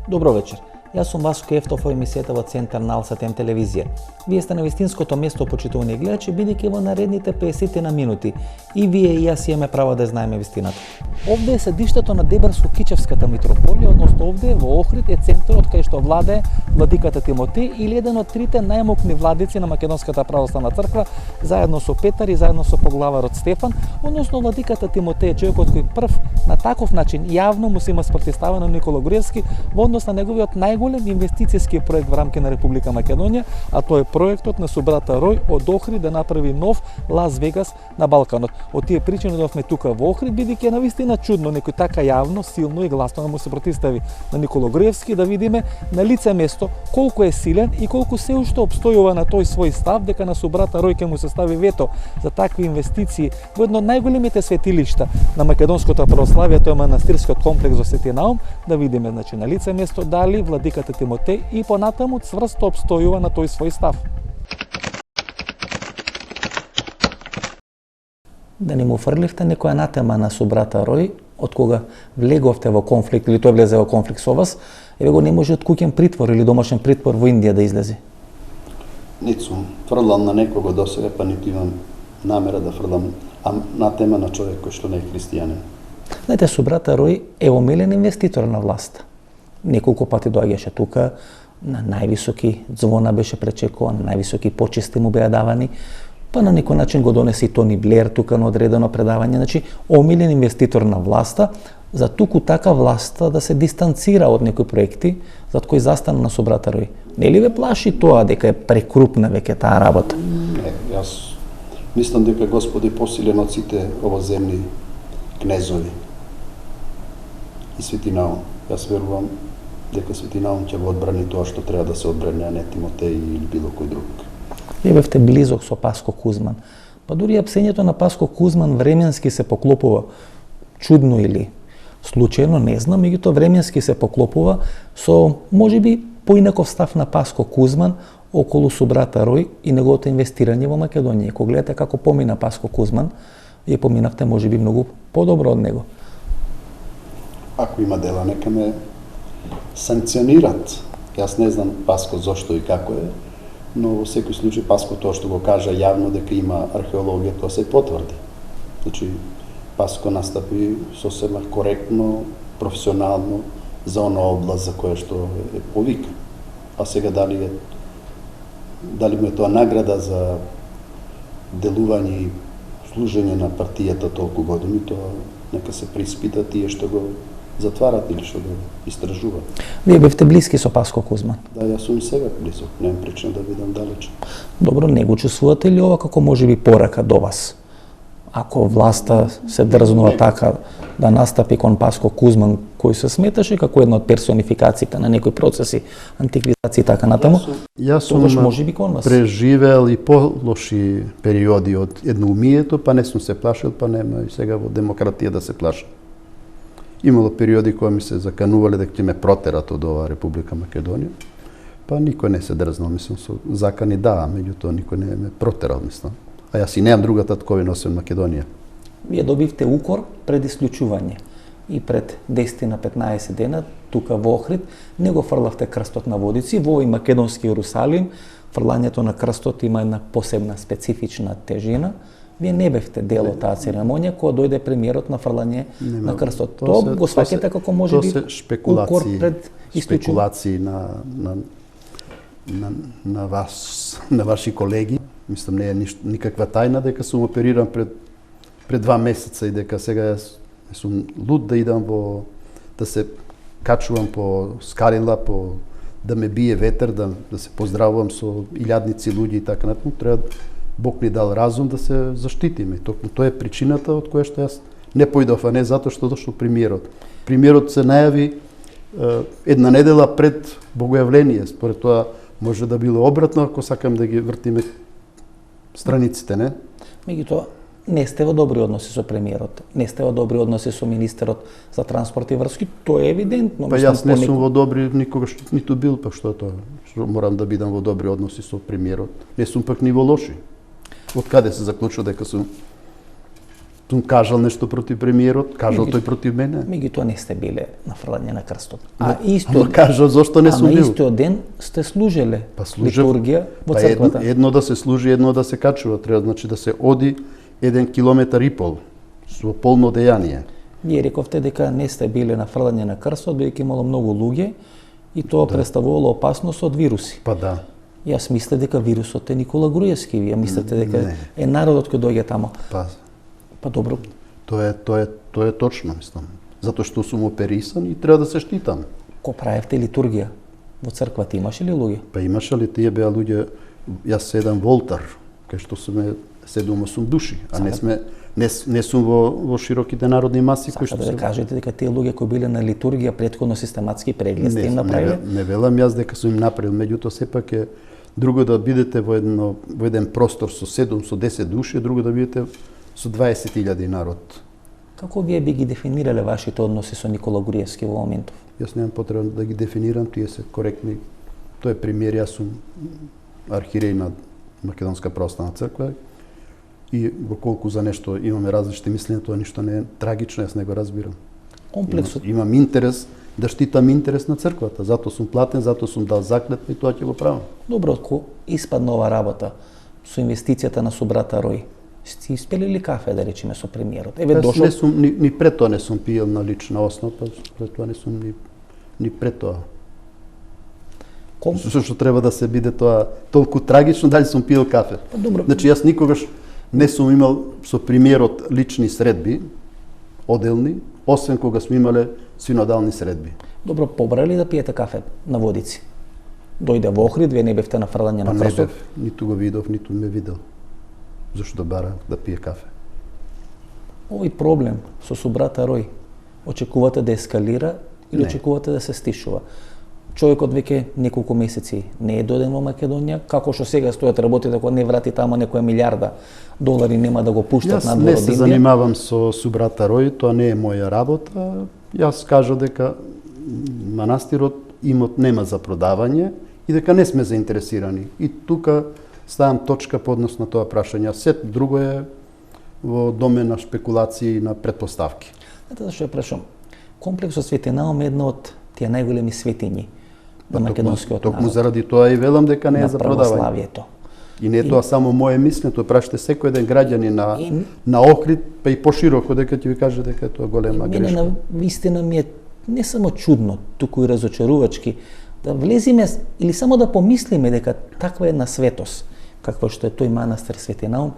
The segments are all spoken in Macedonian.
Добро вечер. Јас сум Васко Ефтов во емисијата во Центар на Алсатем телевизија. Вие сте на вистинското место, почитувани гледачи, бидејќи во наредните 50 на минути и вие и јас имаме право да знаеме вистината. Овде е седиштето на Дебарско-Кичевската митрополија, односно овде во Охрид е центарот кај што владее владиката Тимотеј или еден од трите најмокни владици на Македонската православна црква, заедно со Петар и заедно со поглаварот Стефан, односно владиката Тимотеј е човекот кој прв на таков начин јавно му се има спротивставено Никола Груевски во однос на неговиот најголем инвестицијски проект во рамки на Република Македонија, а тоа е проектот на собрата Рој од Охрид да направи нов Лас Вегас на Балканот. Од тие причини дојдовме тука во Охрид, бидејќи е навистина чудно некој така јавно, силно и гласно да му се противстави на Никола Груевски, да видиме на лице место колку е силен и колку се уште обстојува на тој свој став дека на собрата Рој ќе му се стави вето за такви инвестиции во едно од најголемите светилишта на македонското православие, тоа е манастирскиот комплекс во Свети Наум, да видиме значи на лице место дали владиката Тимотеј и понатаму цврсто обстојува на тој свој став. Да не му фрливте некоја анатема на собрата Рој, од кога влеговте во конфликт или тој влезе во конфликт со вас, еве го не може од куќен притвор или домашен притвор во Индија да излезе. Ниту сум фрлал на некого досега, па ниту имам намера да фрлам анатема на човек кој што не е христијанин. Знаете, собрата Рој е омилен инвеститор на власта. Неколку пати доаѓаше тука, на највисоки звона беше пречекуван, највисоки почести му беа давани, па на некој начин го донесе и Тони Блер тука на одредено предавање, значи омилен инвеститор на власта, за туку така власта да се дистанцира од некои проекти зад кои застана на собрата Рој. Нели ве плаши тоа дека е прекрупна веќе таа работа? Не, јас мислам дека Господ е посилен од сите овоземни кнезови и Свети Наум. Јас верувам дека Свети Наум ќе го одбрани тоа што треба да се одбрани, а не Тимотеј или било кој друг. Вие бевте близок со Паско Кузман. Па дури апсењето на Паско Кузман временски се поклопува, чудно или случајно, не знам, меѓутоа временски се поклопува со можеби поинаков став на Паско Кузман околу собрата Рој и неговото инвестирање во Македонија. Кога гледате како помина Паско Кузман, вие поминавте можеби многу подобро од него. Ако има дела, нека ме санкционират. Јас не знам Паско зошто и како е, но во секој случај Паско тоа што го кажа јавно дека има археологија, тоа се потврди. Значи, Паско настапи сосема коректно, професионално за она област за која што е повикан. А сега дали му е тоа награда за делување и служење на партијата толку години, тоа нека се приспита тие што го затварат или што го истражуваат. Вие бевте блиски со Паско Кузман? Да, јас сум сега близок, немам причина да бидам далече. Добро, не го чувствувате ли ова како можеби порака до вас? Ако власта се дрзнува така да настапи кон Паско Кузман, кој се сметаше како една од персонификациите на некои процеси, антиквизација и така натаму, јас сум можеби кон вас преживеал и полоши периоди од едноумието, па не сум се плашил, па нема и сега во демократија да се плашам. Имало периоди кои ми се заканувале дека ќе ме протерат од оваа Република Македонија, па никој не се дрзнал, мислам, со закани да, меѓутоа никој не ме протерал, мислам. А јас и немам друга татковина освен Македонија. Вие добивте укор пред исклучување и пред 10 на 15 дена тука во Охрид не го фрлавте крстот на водици во овој македонски Јерусалим. Фрлањето на крстот има една посебна специфична тежина. Вие не бевте дел од таа церемонија кога дојде премиерот на фрлање на крстот. Тоа го сваќате како можеби укор пред исклучување. Спекулации на ваши колеги. Мислам, не е никаква тајна дека сум опериран пред 2 месеца и дека сега јас сум луд да идам да се качувам по скалила, да ме бие ветер, да се поздравувам со илјадници луѓе и така натаму. Треба Бог ни дал разум да се заштитиме. Токму тоа е причината од која што јас не појдов, а не затоа што дошол премиерот. Премиерот се најави една недела пред Богојавление. Според тоа може да било обратно ако сакам да ги вртиме страниците, не? Меѓутоа, не сте во добри односи со премиерот, не сте во добри односи со министерот за транспорт и врски, тоа е евидентно. Па јас не сум во добри никогаш ниту бил, па што е тоа? Што морам да бидам во добри односи со премиерот? Не сум пак ни во лоши. Од каде се заклучува дека сум сум кажал нешто против премиерот, кажал тој против мене. Меѓутоа не сте биле на фрлање на крстот. Ама кажал зошто не сум бил. истиот ден сте служеле служев, литургија во црквата. Едно да се служи, едно да се качува, треба значи да се оди 1,5 километар со полно дејание. Вие рековте дека не сте биле на фрлање на крстот, бидејќи имало многу луѓе и тоа представувало опасност од вируси. Па да. Јас мислев дека вирусот е Никола Груевски, вие мислите дека е народот кој доаѓа тамо. Па добро. Тоа е точно, мислам. Затоа што сум оперисан и треба да се штитам. Ко правевте литургија во црквата, имаше ли луѓе? Па имаше ли, тие беа луѓе, јас седам во олтар, кај што сме 7-8 души, а не сум во широките народни маси кои што да кажете дека тие луѓе кои биле на литургија претходно систематски преглед сте им направиле? Не велам јас дека сум им направил, меѓутоа сепак е друго да бидете во еден простор со 7, со 10 души, друго да бидете со 20.000 народ. Како вие би ги дефинирале вашите односи со Никола Груевски во моментов? Јас немам потреба да ги дефинирам, тие се коректни. Тој е премиер, јас сум архиреј на Македонска православна црква и во колку за нешто имаме различни мислења, тоа ништо не е трагично, јас не го разбирам. Комплексот. Имам интерес да штитам интерес на црквата, затоа сум платен, затоа сум дал заклетва и тоа ќе го правам. Добро, ако испадна ова работа со инвестицијата на собрата Рој, сте испели ли кафе, да речеме, со премиерот? Еве дошол... Не сум, ни пред тоа не сум пиел на лична основа, па пред тоа не сум ни пред тоа. Зашто треба да се биде тоа толку трагично, дали сум пиел кафе? Па добро. Значи јас никогаш не сум имал со премиерот лични средби, оделни, освен кога сме имале синодални средби. Добро, побрали да пиете кафе на Водици? Дојде во Охрид, вие не бевте на фрлање на крстот? Не бев, ниту го видов, ниту ме видел. Зашто да бара да пие кафе? Овој проблем со собрата Рој, очекувате да ескалира или очекувате да се стишува? Човекот веќе неколку месеци не е дојден во Македонија, како што сега стојат работите, ако не врати тамо некоја милиарда долари, нема да го пуштат на двор од Индија. Јас не се занимавам со собрата Рој, тоа не е моја работа. Јас кажа дека манастирот имот нема за продавање и дека не сме заинтересирани. И тука ставам точка по однос на тоа прашање. Сет друго е во домен на шпекулации и на претпоставки. Знаете зашто ја прашам? Комплексот Свети Наум е една од тие најголеми светињи на македонскиот народ. Токму заради тоа и велам дека не е за продавање. На православието. И не е тоа само моје мислење, тоа прашате секој еден граѓанин на Охрид, па и пошироко дека ќе ви каже дека е тоа голема грешка. Мене вистина ми е не само чудно, туку и разочарувачки да влезиме или само да помислиме дека таква една светост, каква што е тој манастир Свети Наум,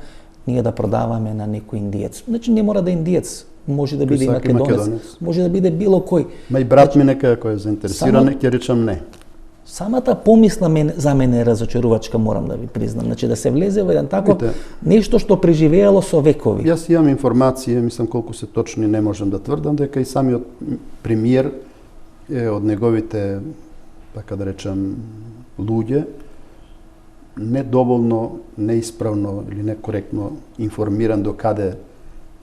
ние да продаваме на некој индиец. Значи не мора да е индиец, може да биде и македонец, може да биде било кој. Ма и брат ми нека кој е заинтересиран, ќе речам не. Самата помисла за мене е разочарувачка, морам да ви признам. Значи да се влезе во еден таков нешто што преживеело со векови. Јас имам информација, мислам колку се точни не можам да тврдам, дека и самиот премиер е од неговите, така да речам, луѓе, недоволно, неисправно или некоректно информиран до каде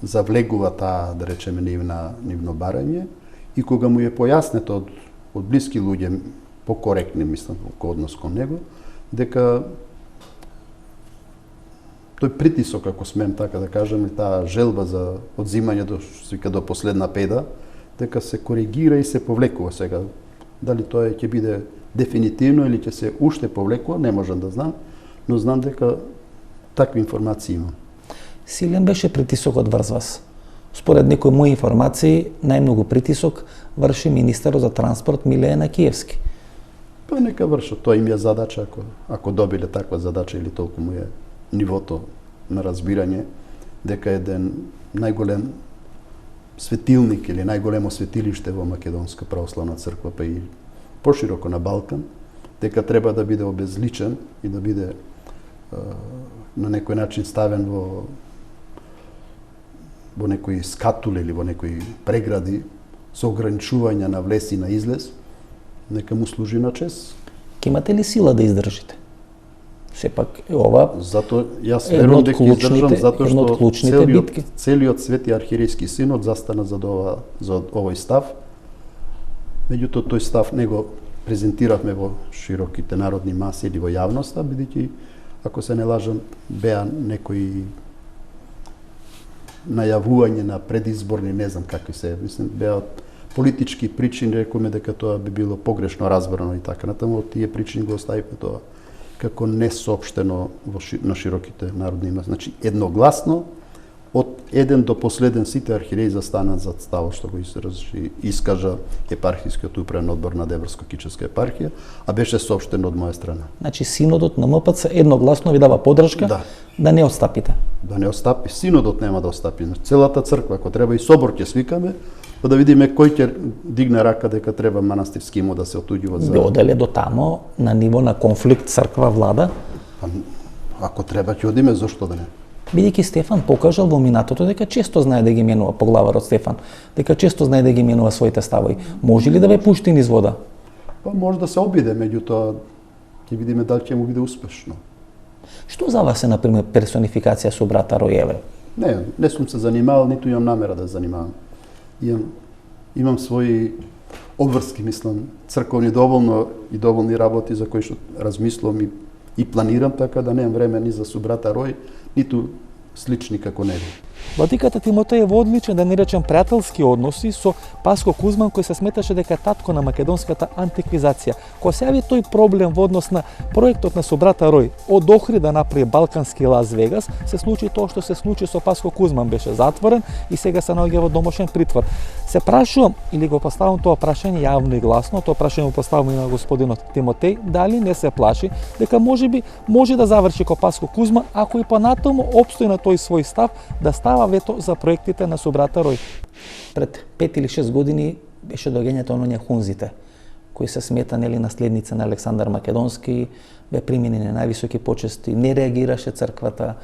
завлегува таа, да речеме, нивно барање, и кога му е појаснето од блиски луѓе, покоректни, мислам, во однос кон него, дека тој притисок, ако смеем така да кажем, и таа желба за одзимање до последна педа, дека се коригира и се повлекува сега. Дали тоа ќе биде дефинитивно или ќе се уште повлекува, не можам да знам, но знам дека такви информации имам. Силен беше притисокот врз вас. Според некои мои информации, најмногу притисок врши министерот за транспорт Милејана Киевски. Па нека вршат, тоа им е задача, ако добиле таква задача или толку му е нивото на разбирање, дека еден најголем светилник или најголемо светилиште во Македонска православна црква, па и пошироко на Балкан, дека треба да биде обезличен и да биде на некој начин ставен во некои скатуле или во некои прегради со ограничување на влез и на излез, нека му служи на чест. Ке имате ли сила да издржите? Сепак ова затоа јас верувам дека издржам, затоа што целиот Свети архиерејски синод застана за овој став. Меѓутоа тој став не го презентиравме во широките народни маси или во јавноста, бидејќи, ако се не лажам, беа некои најавување на предизборни, не знам какви се, мислам, беа политички причини, рекоме дека тоа би било погрешно разбрано и така натаму, од тие причини го оставивме тоа како не соопштено на широките народни маси. Значи, едногласно, од еден до последен сите архиереи застанат зад ставот што го искажа епархискиот управен одбор на Деврско-Кичевска епархија, а беше соопштено од моја страна. Значи синодот на МПЦ едногласно ви дава поддршка да не отстапите. Да не отстапи, синодот нема да отстапи. Целата црква, ако треба и собор ќе свикаме, па да видиме кој ќе дигне рака дека треба манастирски имот да се отуѓува за. Би оделе до тамо на ниво на конфликт црква-влада? Ако треба ќе одиме, зошто да не? Бидејќи Стефан покажал во минатото дека често знае да ги менува, поглаварот Стефан, дека често знае да ги менува своите ставови. Може ли да ве пушти низ вода? Па може да се обиде, меѓутоа ќе видиме дали ќе му биде успешно. Што за вас е, например, персонификација со брата Ројеве? Не сум се занимавал, ниту имам намера да занимавам. Имам своји обврски, мислам, црковни доволни работи за кои што размислувам и планирам, така да немам време ни за собрата Рој, ниту слични како него. Владиката Тимотеј е во одличен, да не речем, пријателски односи со Паско Кузман, кој се сметаше дека е татко на македонската антиквизација. Кога се јави тој проблем во однос на проектот на собрата Рој од Охрид да направи балкански Лас Вегас, се случи тоа што се случи со Паско Кузман, беше затворен и сега се наоѓа во домошен притвор. Се прашувам, или го поставам тоа прашање јавно и гласно, тоа прашање го поставам и на господинот Тимотеј, дали не се плаши дека можеби може да заврши ко Паско Кузман, ако и понатаму опстои на тој свој став да става вето за проектите на собрата Рој. Пред 5 или 6 години беше доаѓањето на оние хунзите, кои се смета нели наследници на Александар Македонски, бе примени на највисоки почести, не реагираше црквата,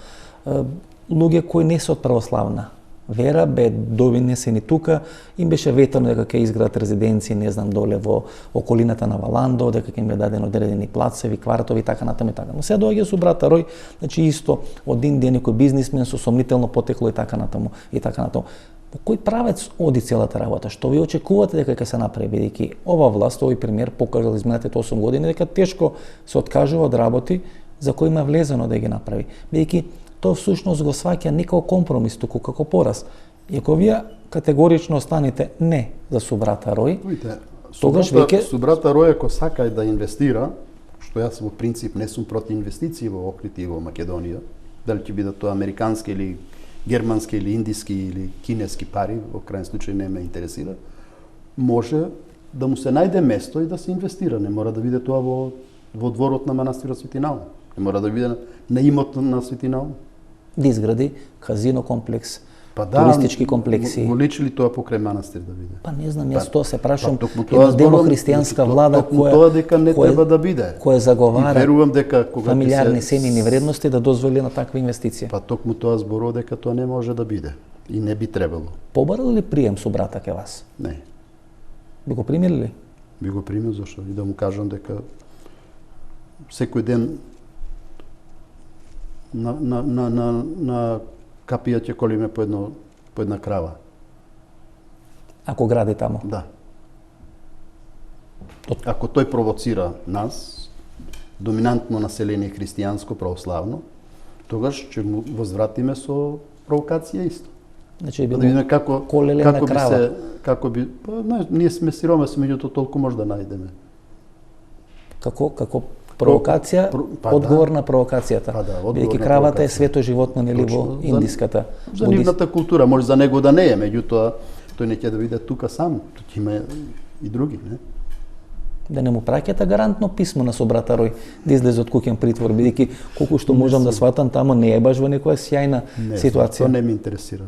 луѓе кои не се од православна вера бе довинесени тука, им беше ветано дека ќе изградат резиденции, не знам, доле во околината на Валандо, дека ќе им бе дадено одредени плацеви, квартови, така натаму и така. Но сега доаѓа со брата Рој, значи исто од ден некој бизнисмен со сомнително потекло и така натаму и така натаму. По кој правец оди целата работа? Што ви очекувате дека ќе се направи, бидејќи ова власт, овој премиер покажал изминатите 8 години дека тешко се откажува од работи за кои има влезено да ги направи. Бидејќи тоа всушност го сваќа не како компромис, туку како пораз. И ако вие категорично останете не за собрата Рој, тогаш веќе собрата Рој ако сака да инвестира, што јас во принцип не сум против инвестиции во Охрид и во Македонија, дали ќе бидат тоа американски или германски или индиски или кинески пари, во крајен случај не ме интересира, може да му се најде место и да се инвестира. Не мора да биде тоа во дворот на манастирот Свети Наум. Не мора да биде на имот на Свети Наум. Да изгради казино комплекс, туристички комплекси. Го личи ли тоа покрај манастир да биде? Па не знам, јас тоа се прашувам. Една демохристијанска влада тоа дека не треба да биде. Која заговара верувам дека кога фамилиарни семејни вредности да дозволи на таква инвестиција. Па токму тоа зборува дека тоа не може да биде и не би требало. Побарал ли прием со брата ке вас? Не. Би го примили ли? Би го примил, зашто и да му кажам дека секој ден на капија ќе колиме по една крава. Ако гради тамо? Да. Ако тој провоцира нас, доминантно население христијанско, православно, тогаш ќе му возвратиме со провокација исто. Значи да видиме како би ние сме сиромаси, меѓутоа толку може да најдеме. Како провокација, одговор на провокацијата. Бидејќи кравата е свето животно нели во индиската. За нивната култура, може за него да не е, меѓутоа тој не ќе да биде тука сам, тука има и други, не? Да не му праќате гарантно писмо на собрата Рој да излезе од куќен притвор, бидејќи колку што можам да сватам тамо не е баш во некоја сјајна ситуација. Тоа не ме интересира.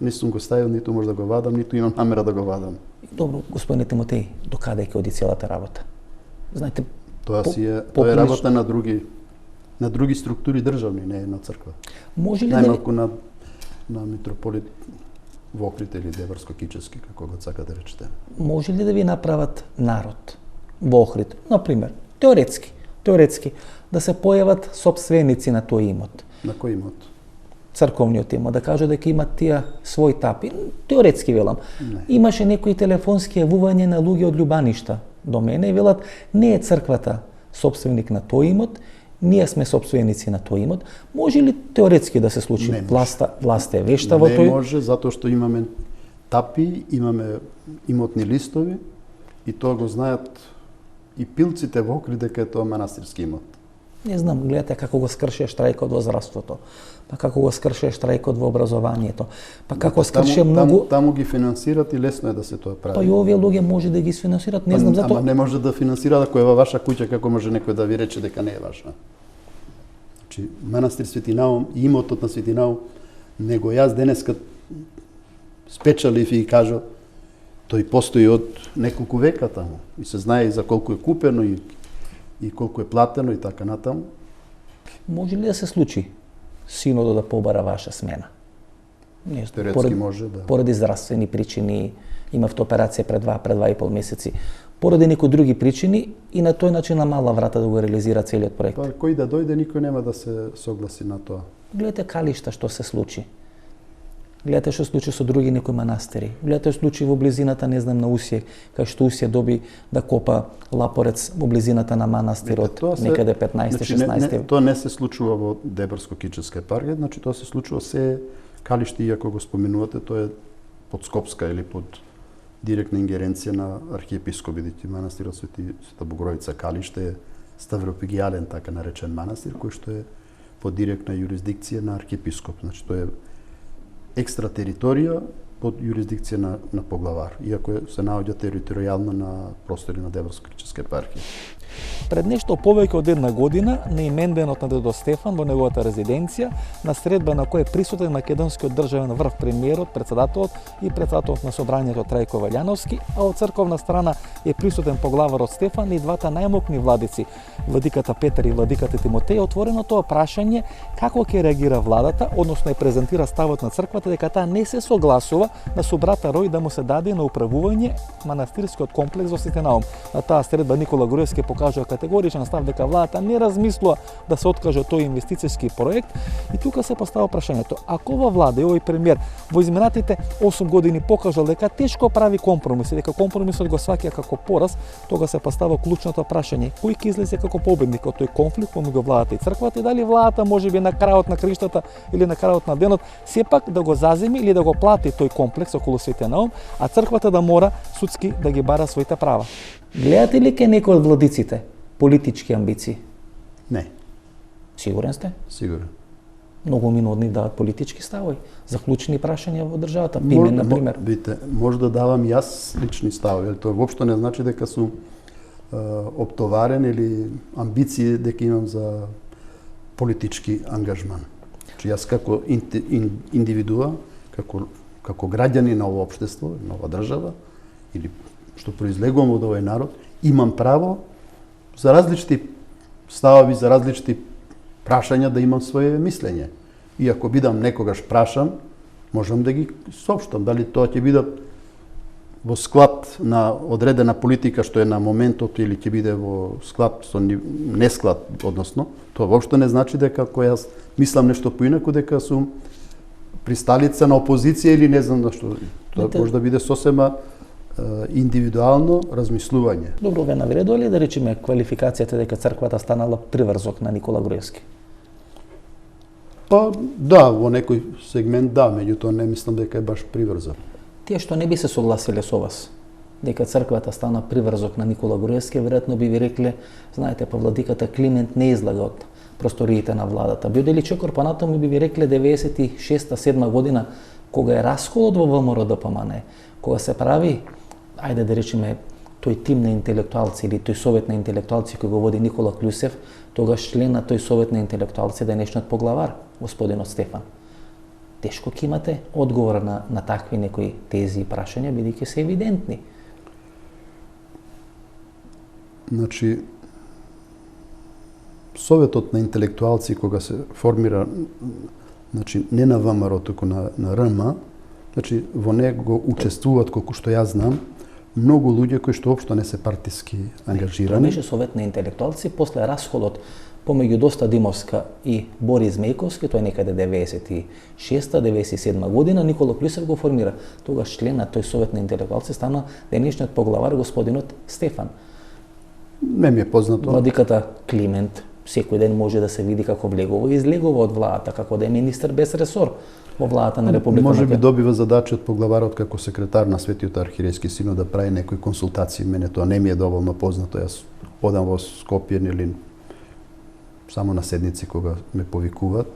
Не сум го ставил, ниту може да го вадам, ниту имам намера да го вадам. Добро, господине Тимотеј, до каде ќе оди целата работа? Знаете, тоа е работа на други структури државни, не на црква. Може ли најмалку на митрополит во Охрид или Деврско-Кичевски, како го сака да речете. Може ли да ви направат народ во Охрид, например, теоретски, да се појават сопственици на тој имот? На кој имот? Црковниот имот, да кажат дека имат тие свој тапи. Теоретски велам. Имаше некои телефонски јавувања на луѓе од Љубаништа до мене и велат не е црквата сопственик на тој имот, ние сме собственици на тој имот. Може ли теоретски да се случи? Не може. Власта е вешта во тој? Не може, затоа што имаме тапи, имаме имотни листови и тоа го знаат и пилците во Охрид дека е тоа манастирски имот. Не знам, гледате како го скрше штрајкот во здравството, па како го скрше штрајкот во образованието, па како скрше многу... Таму ги финансират и лесно е да се тоа прави. Па и овие луѓе може да ги финансират, не знам затоа... Ама не може да финансира ако е во ваша куќа, како може некој да ви рече дека не е ваша. Значи, манастир Свети Наум и имотот на Свети Наум, него јас денеска спечалив и кажа, тој постои од неколку века таму и се знае и за колку е купено и колку е платено и така натаму. Може ли да се случи синодот да побара ваша смена? Не, Теоретски може, да. Поради здравствени причини, имавте операција пред 2,5 месеци, поради некои други причини и на тој начин на мала врата да го реализира целиот проект. Па кој да дојде, никој нема да се согласи на тоа. Гледате калишта што се случи. Гледате што случи со други некои манастири. Гледате случаи во близината, не знам, на Усје, кај што Усје доби да копа лапорец во близината на манастирот, некаде 15-16. Тоа не се случува во Дебарско-Кичевска епархија, значи тоа се случува се калишти, иако го споменувате, тоа е под Скопска или под директна ингеренција на архиепископ, бидејќи манастирот Света Богородица Калиште е ставропигијален, така наречен манастир, кој што е под директна юрисдикција на архиепископ. Значи тоа е екстра територија под юрисдикција на поглавар, иако се наоѓа територијално на простори на Дебарско-Кичевска епархија. Пред нешто повеќе од една година, на именденот на дедо Стефан во неговата резиденција, на средба на која е присутен македонскиот државен врв, премиерот, председателот и председателот на собранието Трајко Валјановски, а од црковна страна е присутен поглаварот Стефан и двата најмокни владици, владиката Петар и владиката Тимотеј. Отворено тоа прашање како ќе реагира владата, односно е презентира ставот на црквата дека таа не се согласува на со брата Рој да му се даде на управување манастирскиот комплекс во Свети Наум. На таа средба Никола Груевски покажува категоричен став дека владата не размислува да се откаже од тој инвестицијски проект и тука се постава прашањето: ако ова влада и овој премиер во изминатите 8 години покажал дека тешко прави компромиси, дека компромисот го сваќа како пораз, тога се постава клучното прашање: кој ќе излезе како победник од тој конфликт помеѓу владата и црквата и дали владата можеби на крајот на криштата или на крајот на денот сепак да го заземи или да го плати тој комплекс околу Свети Наум, а црквата да мора судски да ги бара своите права. Гледате ли ке некој од владиците политички амбиции? Не. Сигурен сте? Сигурен. Многу минодни дават политички ставови за клучни прашања во државата. Пимен, например. Бите, може да давам јас лични ставови, тоа воопшто не значи дека сум оптоварен или амбиции дека имам за политички ангажман. Значи јас како индивидуа, како граѓани на ова општество, на ова држава, или што произлегувам од овој народ, имам право за различити ставови, за различити прашања да имам свое мислење. И ако бидам некогаш прашан, можам да ги соопштам. Дали тоа ќе биде во склад на одредена политика што е на моментот или ќе биде во склад со несклад, односно, тоа воопшто не значи дека ако јас мислам нешто поинаку дека сум присталица на опозиција или не знам што. Тоа може да биде сосема индивидуално размислување. Добро, ве навредува ли да речеме квалификацијата дека црквата станала приврзок на Никола Груевски? Па да, во некој сегмент да, меѓутоа не мислам дека е баш приврзок. Тие што не би се согласиле со вас дека црквата стана приврзок на Никола Груевски, веројатно би ви рекле, знаете, па владиката Климент не излага од просториите на владата. Би одели чекор понатаму би ви рекле 96-7 година, кога е расколот во ВМРО ДПМН, кога се прави, ајде да речеме, тој тим на интелектуалци или тој совет на интелектуалци кој го води Никола Клюсев, тогаш член на тој совет на интелектуалци денешниот поглавар, господинот Стефан. Тешко ќе имате одговор на такви некои тези и прашања, бидејќи се евидентни. Значи, советот на интелектуалци кога се формира, значи не на ВМРО, туку на РМ, значи во него учествуваат, колку што јас знам, многу луѓе кои што општо не се партиски ангажирани. Тоа беше совет на интелектуалци после расходот помеѓу Доста Димовска и Борис Мејковски, тоа е некаде 96-97 година, Никола Клюсев го формира. Тогаш член на тој совет на интелектуалци стана денешниот поглавар господинот Стефан. Не ми е познато. Владиката Климент секој ден може да се види како влегува и излегува од владата, како да е министер без ресор во владата на Република Може би Македонија. добива задача од поглаварот како секретар на Светиот архиерејски синод да прави некои консултации. Мене тоа не ми е доволно познато. Јас одам во Скопје или само на седници кога ме повикуваат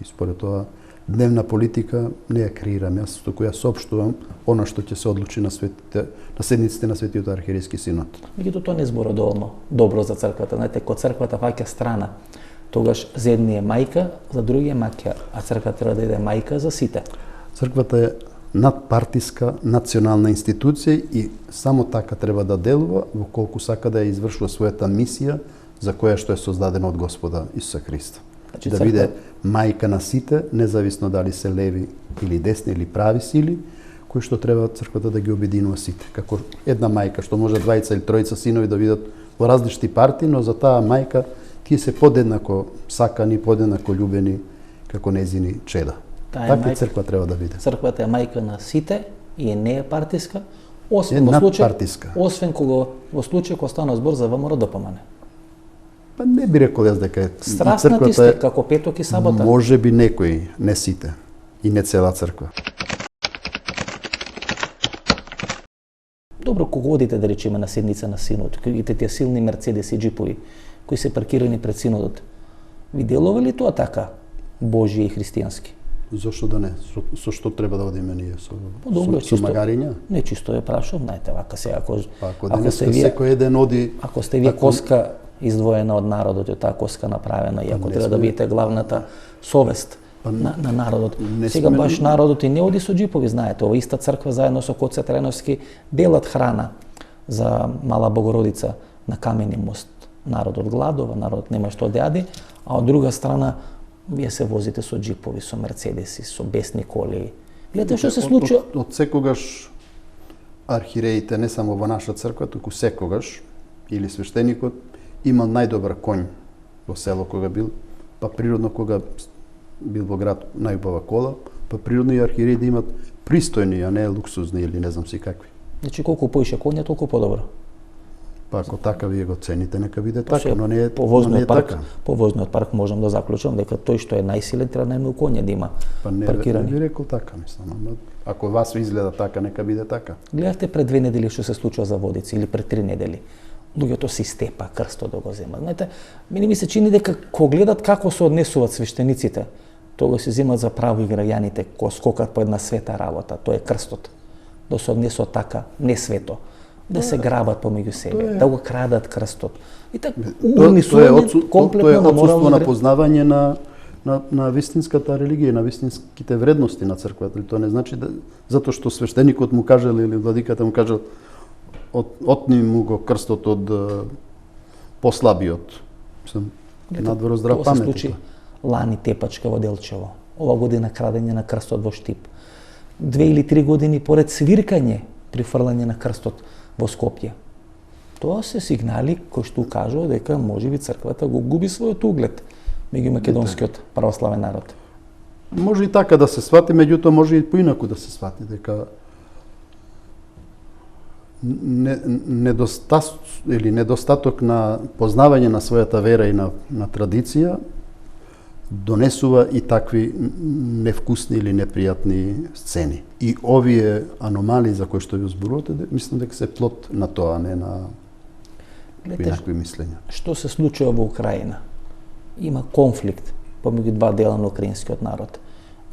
и според тоа дневна политика не ја креирам јас, туку ја соопштувам она што ќе се одлучи на седниците на Светиот архиерејски синод. Меѓутоа тоа не збора доволно добро за црквата. Знаете, кога црквата фаќа страна, тогаш за едни е мајка, за други е маќа, а црквата треба да биде мајка за сите. Црквата е надпартиска национална институција и само така треба да делува во колку сака да ја извршува својата мисија за која што е создадена од Господа Исуса Христа. Значи, Да биде мајка на сите, независно дали се леви или десни или прави сили, кои што треба црквата да ги обединува сите. Како една мајка што може двајца или тројца синови да бидат во различни партии, но за таа мајка тие се подеднако сакани, подеднако љубени како незини чеда. Така црква треба да биде. Црквата е мајка на сите и не е партиска, освен Е во случај, надпартиска. освен кога во случај кога стана збор за ВМРО ДПМН. Па не би рекол јас дека е Страстнати сте како петок и сабота. Може би некои, не сите и не цела црква. Добро, кога одите да речеме на седница на синод, кога видите тие силни мерцедеси, джипови кои се паркирани пред синодот, ви делува ли тоа така Божие и христијански? Зошто да не? Со што треба да одиме ние? Добро, со магариња? Не, чисто ја прашувам, знаете, вака се ако Ако денеска секој еден оди... Ако сте вие коска издвоена од народот, и таа коска направена, и ако треба да бидете главната совест на народот. Сега баш народот и не оди со джипови, знаете, ова иста црква заедно со Коце Треновски делат храна за Мала Богородица на Камени мост. Народот гладува, народот нема што да јади, а од друга страна вие се возите со джипови, со мерцедеси, со бесни коли. Гледате што се случува? Од секогаш архиереите, не само во наша црква, туку секогаш, или свештеникот, има најдобар конј во село кога бил, па природно кога бил во град најубава кола, па природно и архиереите имат пристојни, а не луксузни или не знам си какви. Значи колку поише коња, толку подобро. Па ако така вие го цените, нека биде така, но не е, така. По возниот парк можам да заклучам дека тој што е најсилен треба најмногу коња да има паркирани. Не би рекол така, мислам. Ако вас ви изгледа така, нека биде така. Гледавте пред 2 недели што се случува за Водици или пред 3 недели. Луѓето си степа крстот да го земат. Знаете, мене ми се чини дека кога гледат како се однесуваат свештениците, тогаш се земат за право и граѓаните кои скокат по една света работа, тоа е крстот. Да се однесуваат така, не свето. Да се грабат помеѓу себе, да го крадат крстот. И така, тоа е отсутство на познавање на вистинската религија, на вистинските вредности на црквата. Тоа не значи да затоа што свештеникот му кажал или владиката му кажал отни му го крстот од послабиот. Мислам, надвор здрав памет. Тоа се случи лани тепачка во Делчево. Ова година крадење на крстот во Штип. 2 или 3 години поред свиркање при фрлање на крстот во Скопје. Тоа се сигнали кои што укажува дека можеби црквата го губи својот углед меѓу македонскиот православен народ. Може и така да се свати, меѓутоа може и поинаку да се свати дека недостаток на познавање на својата вера и на традиција донесува и такви невкусни или непријатни сцени. И овие аномалии за кои што ви зборувате, мислам дека се плод на тоа, не на некои мислења. Што се случува во Украина? Има конфликт помеѓу два дела на украинскиот народ.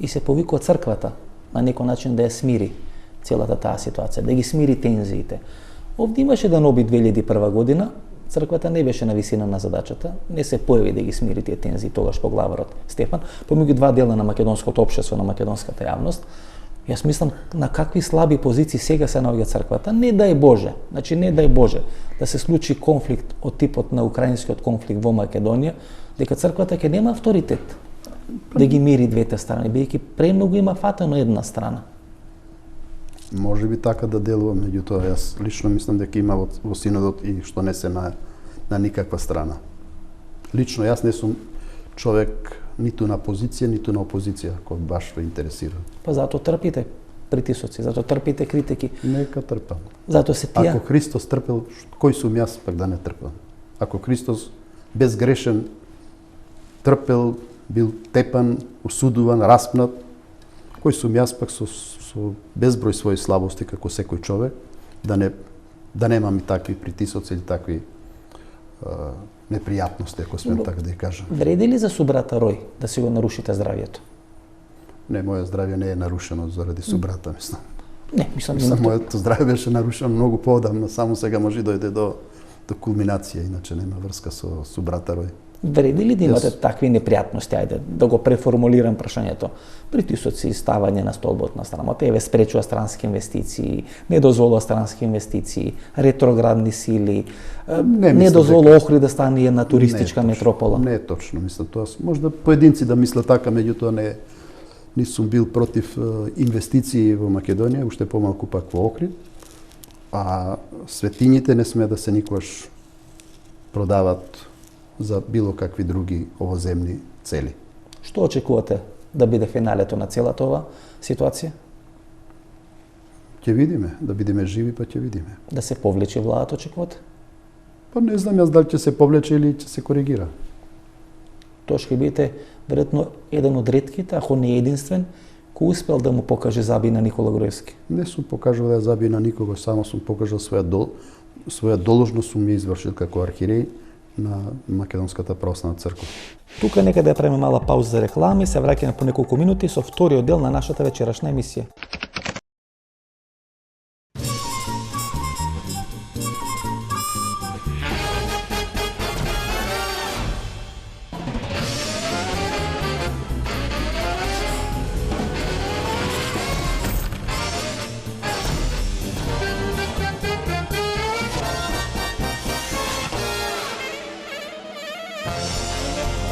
И се повикува црквата на некој начин да ја смири целата таа ситуација, да ги смири тензиите. Овде имаше еден обид 2001 година, црквата не беше на висина на задачата, не се појави да ги смири тие тензии тогаш поглаварот Стефан, помеѓу два дела на македонското општество, на македонската јавност. Јас мислам на какви слаби позиции сега се наоѓа црквата. Не дај Боже, значи не дај Боже да се случи конфликт од типот на украинскиот конфликт во Македонија, дека црквата ќе нема авторитет да ги мири двете страни, бидејќи премногу има фатено една страна. Може би така да делува, меѓутоа јас лично мислам дека има во синодот и што не се на никаква страна. Лично јас не сум човек ниту на позиција, ниту на опозиција, кој баш ве интересира. Па затоа трпите притисоци, затоа трпите критики. Нека трпам. Затоа се тие. Ако Христос трпел, кој сум јас пак да не трпам? Ако Христос безгрешен трпел, бил тепан, осудуван, распнат, кој сум јас пак со безброј своји слабости како секој човек, да немам и такви притисоци или такви непријатности, ако смем така да ја кажам. Вреди ли за субрата Рој да си го нарушите здравието? Не, моје здравје не е нарушено заради субрата, мислам. Не, мислам моето здравје беше нарушено многу поодамна, само сега може дојде до кулминација, иначе нема врска со субрата Рој. Вреди ли да имате такви непријатности, ајде да го преформулирам прашањето? Притисоци, ставање на столбот на срамота, еве спречува странски инвестиции, не дозволува странски инвестиции, ретроградни сили, не дозволува Охрид да стане една туристичка метропола. Не е точно, мислам тоа. Можда поединци да мислат така, меѓутоа не сум бил против инвестиции во Македонија, уште помалку пак во Охрид, а светињите не сме да се никогаш продават за било какви други овоземни цели. Што очекувате да биде финалето на целата ова ситуација? Ќе видиме, да бидеме живи, па ќе видиме. Да се повлече владата, очекувате? Па не знам јас дали ќе се повлече или ќе се коригира. Тоа ќе биде веројатно еден од ретките, ако не единствен, кој успел да му покаже заби на Никола Груевски. Не сум покажал да ја заби на никого, само сум покажал своја должност сум ја извршил како архиреј на Македонската православна црква. Тука нека да ја правиме мала пауза за реклами, се враќаме по неколку минути со вториот дел на нашата вечерашна емисија.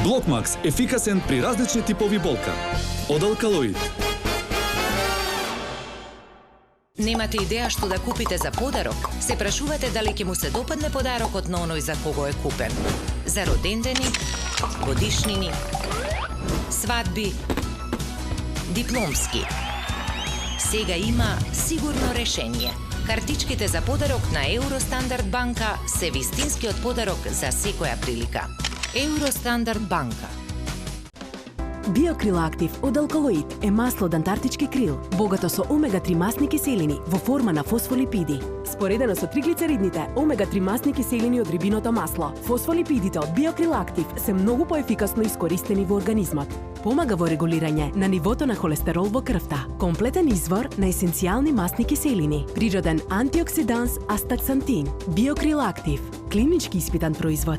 Блокмакс – ефикасен при различни типови болка. Од Алкалоид. Немате идеја што да купите за подарок? Се прашувате дали ќе му се допадне подарокот на оној за кого е купен? За родендени, годишнини, свадби, дипломски. Сега има сигурно решение. Картичките за подарок на Евростандард банка се вистинскиот подарок за секоја прилика. Евростандард банка. Биокрил Актив од Алкалоид е масло од антарктички крил, богато со омега-3 масни киселини во форма на фосфолипиди. Споредено со триглицеридните, омега-3 масни киселини од рибиното масло, фосфолипидите од Биокрил Актив се многу поефикасно искористени во организмот. Помага во регулирање на нивото на холестерол во крвта. Комплетен извор на есенцијални масни киселини. Природен антиоксиданс астаксантин. Биокрил Актив. Клинички испитан производ.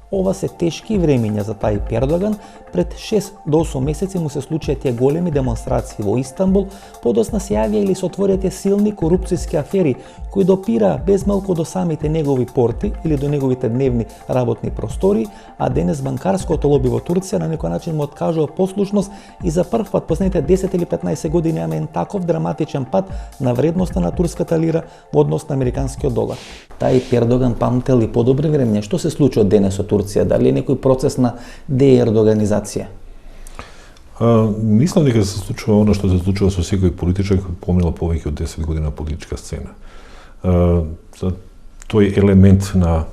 Ова се тешки времиња за Тајип Ердоган. Пред 6 до 8 месеци му се случија тие големи демонстрации во Истанбул, подосна се јавија или се отворија тие силни корупцијски афери кои допираа безмалку до самите негови порти или до неговите дневни работни простори, а денес банкарското лоби во Турција на некој начин му откажува послушност и за прв пат последните 10 или 15 години имаме таков драматичен пат на вредноста на турската лира во однос на американскиот долар. Тајип Ердоган памтел и подобри времења. Што се случи од денес во Турција? Дали е некој процес на деердоганизација? Мислам дека се случува оно што се случува со секој политичар кој поминал повеќе од 10 години на политичка сцена. Тој елемент на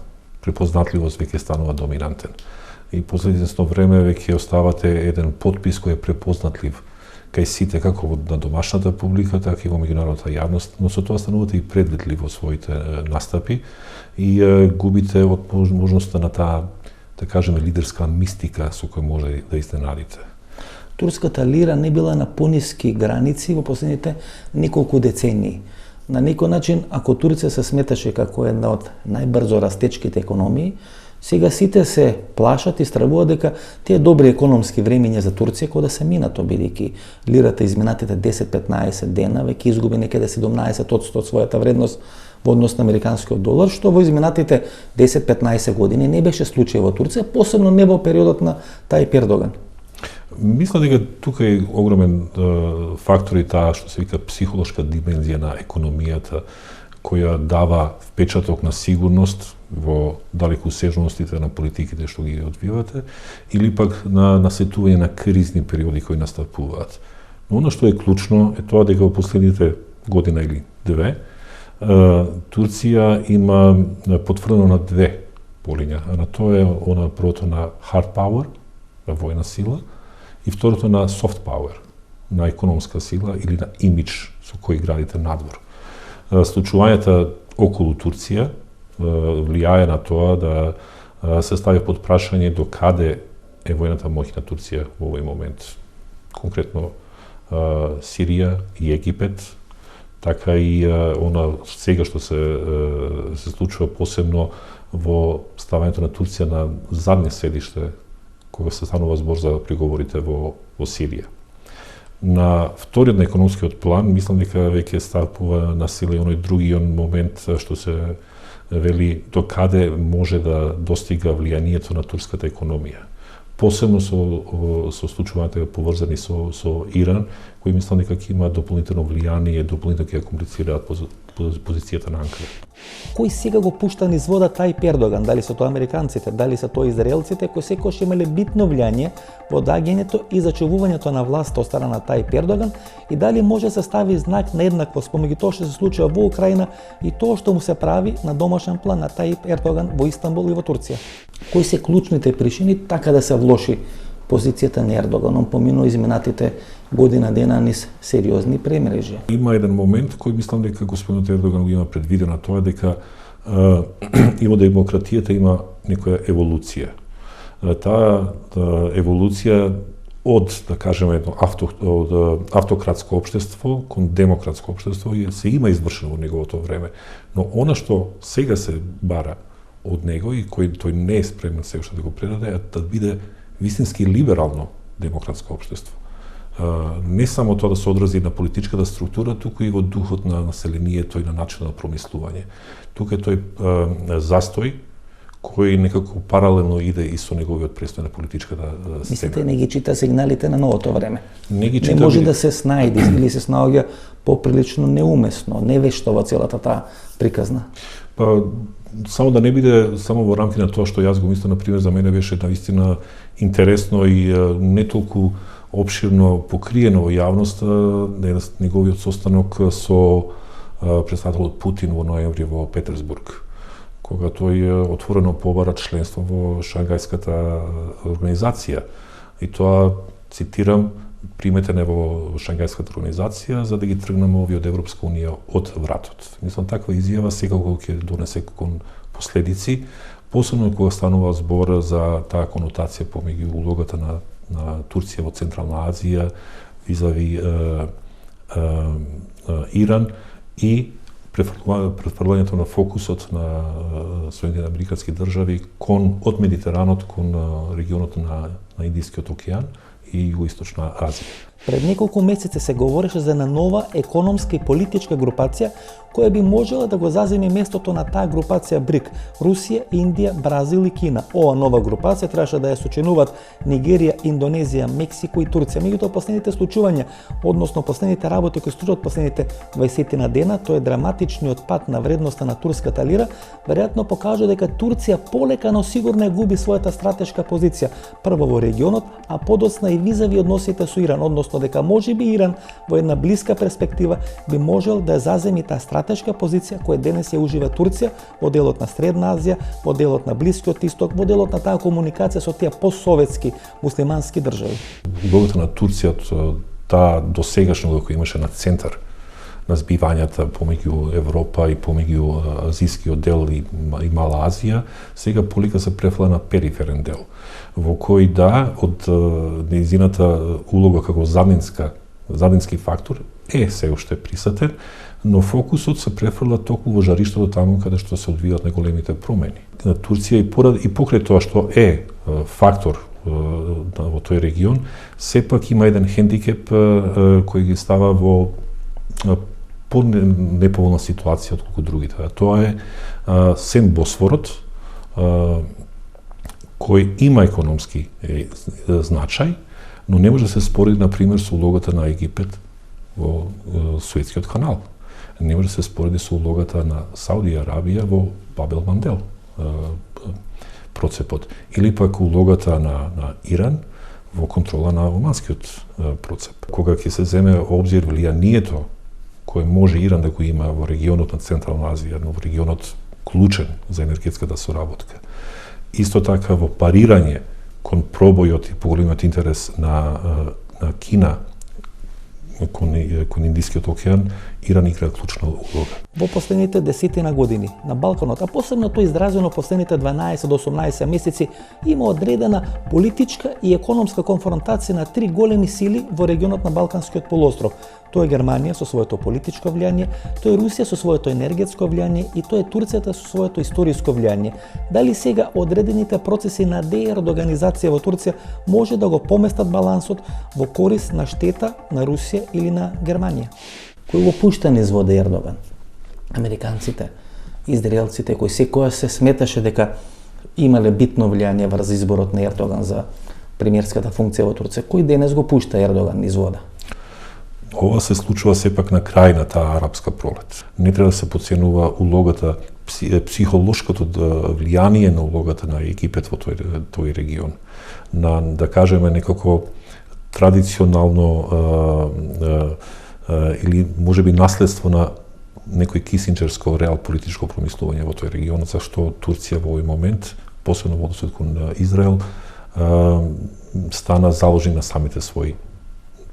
препознатливост веќе станува доминантен. И последно време веќе оставате еден потпис кој е препознатлив кај сите, како на домашната публика, така и во меѓународната јавност, но со тоа станувате и предвидливи во своите настапи и губите од можноста на таа, да кажеме, лидерска мистика со која може да изненадите. Турската лира не била на пониски граници во последните неколку децении. На некој начин, ако Турција се сметаше како една од најбрзо растечките економии, сега сите се плашат и стравуваат дека тие добри економски времиња за Турција кога да се минато, бидејќи лирата изминатите 10-15 дена веќе изгуби некаде 17% од својата вредност во однос на американскиот долар, што во изминатите 10-15 години не беше случај во Турција, посебно не во периодот на Тајип Ердоган. Мислам дека тука е огромен фактор и таа што се вика психолошка димензија на економијата, која дава впечаток на сигурност во далекосежностите на политиките што ги одвивате, или пак на насетување на кризни периоди кои настапуваат. Но оно што е клучно е тоа дека во последните година или две Турција има потврдено на 2 полиња. А на тоа е она првото на hard power, на војна сила, и второто на soft power, на економска сила или на имидж со кој градите надвор. Случувањата околу Турција влијае на тоа да се стави под прашање до каде е војната моќ на Турција во овој момент. Конкретно Сирија и Египет, така и она сега што се случува посебно во ставањето на Турција на задни седиште кога се станува збор за преговорите во Сирија. На вториот на економскиот план, мислам дека веќе стапува на сила и оној другиот момент што се вели до каде може да достига влијанието на турската економија. Посебно со случувањата поврзани со Иран, кои мислам дека има дополнително влијание, дополнително ќе комплицираат позицијата на Анкара. Кој сега го пушта низ вода Тајип Ердоган? Дали се тоа американците, дали се тоа израелците, кои секогаш имале битно влијание во даѓањето и зачувувањето на власта од страна на Тајип Ердоган, и дали може да се стави знак на еднаквост помеѓу тоа што се случува во Украина и тоа што му се прави на домашен план на Тајип Ердоган во Истанбул и во Турција? Кои се клучните причини така да се влоши позицијата на Ердоган? Он поминува изминатите година дена низ сериозни премрежи. Има еден момент кој мислам дека господинот Ердоган го има предвидено, тоа дека и во демократијата има некоја еволуција. Таа еволуција од, да кажеме, едно автократско општество кон демократско општество се има извршено во неговото време. Но она што сега се бара од него и кој тој не е спремен сега што да го предаде, е да биде вистински либерално демократско општество. Не само тоа да се одрази на политичката структура, туку и во духот на населението и на начинот на промислување. Тука е тој застој кој некако паралелно иде и со неговиот престој на политичката сцена. Мислите, не ги чита сигналите на новото време? Не ги чита. Не може да се снајде или се снаоѓа поприлично неумесно, невешто во целата таа приказна. Па, само да не биде само во рамки на тоа што јас го мислам, например, за мене беше навистина интересно и не толку опширно покриено во јавноста неговиот состанок со претседателот Путин во ноември во Петерсбург, кога тој отворено побара членство во Шангајската организација. И тоа, цитирам, приметен е во Шангајската организација за да ги тргнеме овие од Европска унија од вратот. Мислам, таква изјава секако ќе донесе кон последици, посебно кога станува збор за таа конотација помеѓу улогата на Турција во Централна Азија, визави Иран и префрлањето на фокусот на Соединените американски држави од Медитеранот кон регионот на Индискиот океан и Југоисточна Азија. Пред неколку месеци се говореше за една нова економска и политичка групација која би можела да го заземе местото на таа групација БРИК – Русија, Индија, Бразил и Кина. Ова нова групација требаше да ја сочинуваат Нигерија, Индонезија, Мексико и Турција. Меѓутоа, последните случувања, односно последните работи кои случуваат последните 20 на дена, тоа е драматичниот пат на вредноста на турската лира, веројатно покажува дека Турција полека но сигурно губи својата стратешка позиција, прво во регионот, а подоцна и визави односите со Иран, односно дека можеби Иран во една блиска перспектива би можел да заземи таа стратешка позиција која денес ја ужива Турција во делот на Средна Азија, во делот на Блискиот Исток, во делот на таа комуникација со тие постсоветски муслимански држави. Улогата на Турција, таа досегашно која имаше на центар на збивањата помеѓу Европа и помеѓу азискиот дел и Мала Азија, сега полека се префла на периферен дел, во кој од нејзината улога како заднински фактор е се уште присутен, но фокусот се префрла токму во жариштето таму каде што се одвијаат најголемите промени. Турција и покрај тоа што е фактор во тој регион, сепак има еден хендикеп кој ги става во по-неповолна ситуација отколку другите. Тоа е сем Босфорот, кој има економски значај, но не може да се спореди, например, со улогата на Египет во Суетскиот канал. Не може да се спореди со улогата на Сауди Арабија во Бабел Мандел процепот. Или пак улогата на Иран во контрола на Оманскиот процеп. Кога ќе се земе обзир влијанието кој може Иран да го има во регионот на Централна Азија, но во регионот клучен за енергетската соработка. Исто така во парирање кон пробојот и поголемиот интерес на Кина кон Индискиот океан, Иран игра клучна улога. Во последните десетина години на Балканот, а посебно тоа изразено последните 12 до 18 месеци, има одредена политичка и економска конфронтација на три големи сили во регионот на Балканскиот полуостров. Тоа е Германија со своето политичко влијание, тоа е Русија со своето енергетско влијание и тоа е Турцијата со своето историско влијание. Дали сега одредените процеси на деердоганизација во Турција може да го поместат балансот во корис на штета на Русија или на Германија? Кој го пушта низ вода Ердоган? Американците, израелците, кои секоја се сметаше дека имале битно влијание врз изборот на Ердоган за премиерската функција во Турција. Кој денес го пушта Ердоган низ вода? Ова се случува сепак на крај на таа арапска пролет. Не треба да се подценува улогата, психолошкото влијание на улогата на Египет во тој регион. На, да кажеме, некако традиционално или можеби наследство на некој кисинџерско реал политичко промислување во тој регион, зашто Турција во овој момент, посебно во односот кон Израел, стана заложена на самите своји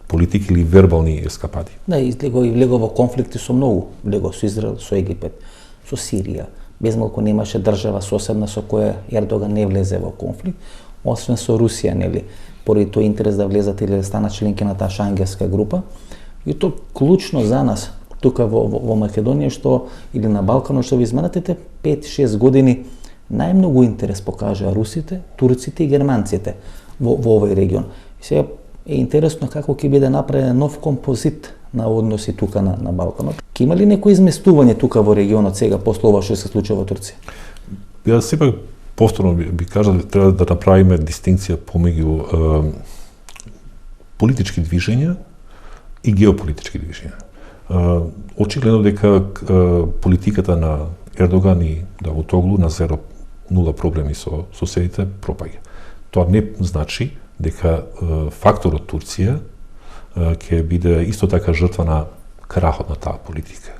политики или вербални ескапади. Да, и влего во конфликти со многу, влего со Израел, со Египет, со Сирија. Безмалку немаше држава соседна со која Ердоган не влезе во конфликт, освен со Русија, нели, поради тој интерес да влезат или да станат членки на таа шенгенска група. И тоа клучно за нас тука во Македонија, што или на Балканот, што во изминатите 5-6 години најмногу интерес покажаа русите, турците и германците во овој регион. И сега е интересно како ќе биде направен нов композит на односи тука на Балканот. Ќе има ли некој изместување тука во регионот сега после ова што се случува во Турција? Ја сепак повторно би кажал треба да направиме дистинкција помеѓу политички движења и геополитички движења. Очигледно дека политиката на Ердоган и Давутоглу на 0 проблеми со соседите пропаѓа. Тоа не значи дека факторот Турција ќе биде исто така жртва на крахот на таа политика.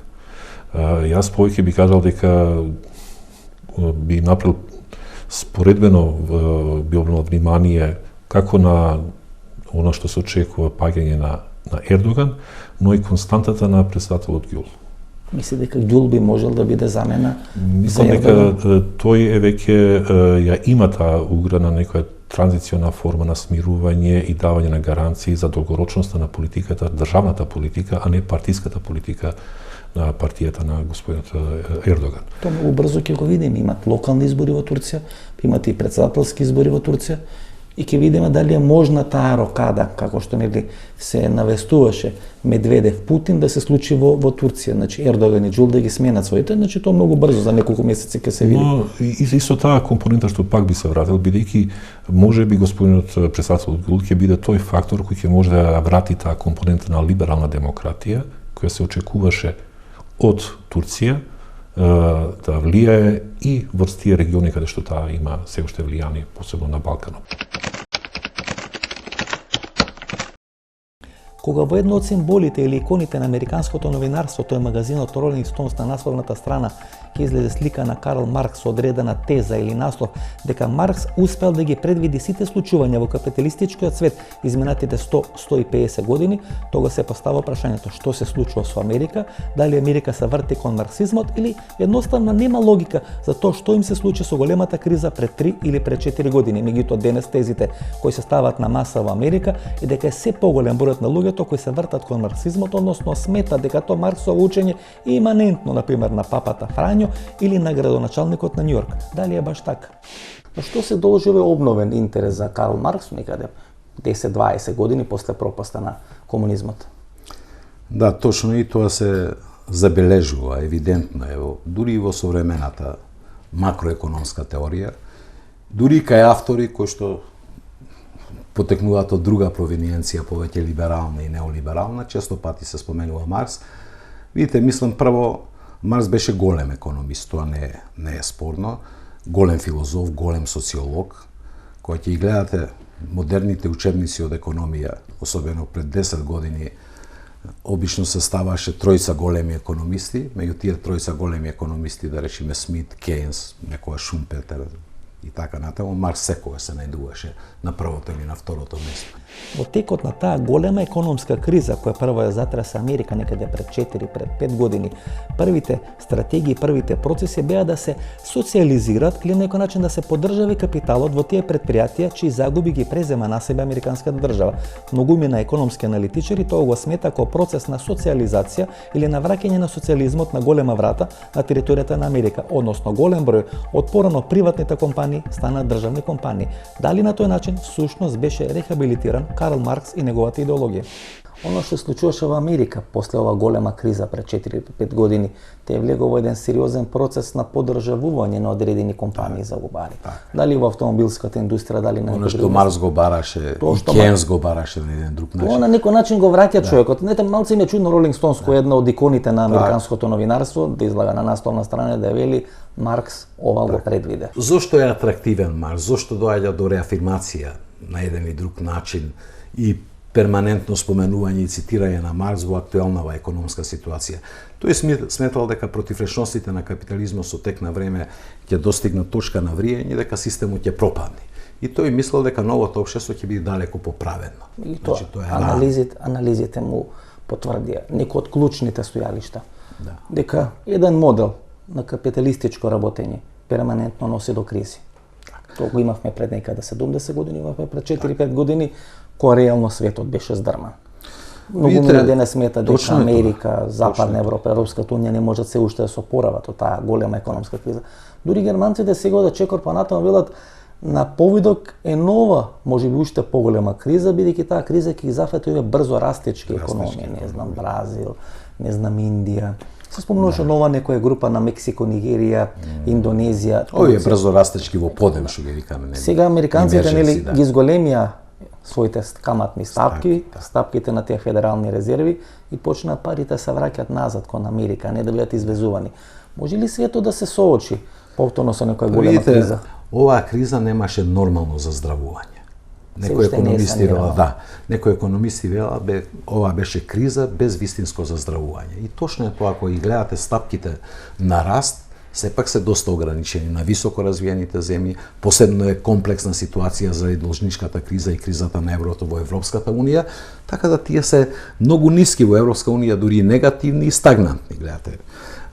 Јас повеќе би кажал дека би направил споредбено би обрнал внимание како на она што се очекува паѓање на Ердоган, но и константата на председателот Гюл. Мисли дека Гюл би можел да биде замена? Мислам дека тој е веќе ја има таа угра на некоја транзициона форма на смирување и давање на гаранции за долгорочноста на политиката, државната политика, а не партиската политика на партијата на господинот Ердоган. Тоа многу брзо ќе го видиме. Имат локални избори во Турција, имат и председателски избори во Турција и ќе видиме дали е можна таа рокада, како што нели се навестуваше Медведев Путин да се случи во Турција. Значи Ердоган и Джул да ги сменат своите, значи тоа многу брзо за неколку месеци ќе се види. Но исто таа компонента што пак би се вратил, бидејќи можеби господинот председател Гюл ќе биде тој фактор кој ќе може да врати таа компонента на либерална демократија која се очекуваше од Турција да влијае и врз тие региони каде што таа има се уште влијание, посебно на Балканот. Кога во едно од символите или иконите на американското новинарство, тој магазинот Rolling Stones на насловната страна, ќе излезе слика на Карл Маркс со одредена теза или наслов дека Маркс успел да ги предвиди сите случувања во капиталистичкиот свет изминатите 100-150 години, тога се постава прашањето што се случува со Америка, дали Америка се врти кон марксизмот или едноставно нема логика за тоа што им се случи со големата криза пред 3 или пред 4 години. Меѓутоа денес тезите кои се стават на маса во Америка е дека е се поголем бројот на луѓето кои се вртат кон марксизмот, односно сметат дека тоа Марксово учење е иманентно, например, на папата Фрањо или на градоначалникот на Њујорк. Дали е баш така? Но што се должи овој обновен интерес за Карл Маркс некаде 10-20 години после пропаста на комунизмот? Да, точно и тоа се забележува, евидентно е, дури и во современата макроекономска теорија, дури и кај автори кои што потекнуваат од друга провиниенција, повеќе либерална и неолиберална, често пати се споменува Маркс. Видите, мислам, прво, Маркс беше голем економист, тоа не е спорно, голем филозоф, голем социолог, кој ќе ги гледате модерните учебници од економија, особено пред 10 години, обично се ставаше тројца големи економисти, меѓу тие тројца големи економисти, да речеме Смит, Кейнс, некоја Шумпетер и така натаму, Маркс секогаш се најдуваше на првото или на второто место. Во текот на таа голема економска криза, која прва ја затресе Америка некаде пред 4, пред 5 години, првите стратегии, првите процеси беа да се социализираат или на некој начин да се поддржави капиталот во тие предпријатија чии загуби ги презема на себе американската држава. Многумина економски аналитичари тоа го смета како процес на социализација или на враќање на социјализмот на голема врата на територијата на Америка, односно голем број од порано приватните компании стана државни компании. Дали на тој начин всушност беше рехабилитиран Карл Маркс и неговата идеологија? Оно што се случуваше во Америка после ова голема криза пред 4-5 години, те влегува во еден сериозен процес на поддржавување на одредени компании за губари. Дали во автомобилската индустрија, дали на Оно што Маркс го бараше, и Кейнс го бараше на еден друг начин. Тоа на некој начин го враќа човекот. Нете малце ми е чудно Ролинг Стоунс, кој е една од иконите на американското новинарство, да излага на настолна страна да вели Маркс ова го предвиде. Зошто е атрактивен Маркс? Зошто доаѓа до реафирмација на еден и друг начин и перманентно споменување и цитирање на Маркс во актуелнава економска ситуација? Тој сметал дека противречностите на капитализмот со тек на време ќе достигнат точка на вриење и дека системот ќе пропадне. И тој мислел дека новото општество ќе биде далеко поправено. И тоа, анализите му потврдија некои од клучните стојалишта. Дека еден модел на капиталистичко работење перманентно носи до кризи. Тоа го имавме пред некаде 70 години, имавме пред 4-5 години, кој реално светот беше здрман. Многумина денес смета дека Америка, Западна Европа, Европската унија не можат се уште да се опорават од таа голема економска криза. Дури германците сега да чекор понатаму велат на повидок е нова, можеби уште поголема криза, бидејќи таа криза ќе ги зафати овие брзо растечки економии, не знам Бразил, не знам Индија. Се спомнуваше нова некоја група на Мексико, Нигерија, Индонезија. Овие брзо растечки во подем што ги викаме. Сега американците нели ги зголемија своите каматни стапки, стапките на тие федерални резерви и почна парите се враќаат назад кон Америка, не да бидат извезувани. Може ли светот да се соочи повторно со некоја голема криза? Оваа криза немаше нормално заздравување. Некои економисти велат, некои економисти велат, ова беше криза без вистинско заздравување. И точно е тоа, кога ги гледате стапките на раст, сепак се доста ограничени на високо развиените земји, посебно е комплексна ситуација заради должничката криза и кризата на еврото во Европската унија, така да тие се многу ниски во Европска унија, дури и негативни и стагнантни, гледате.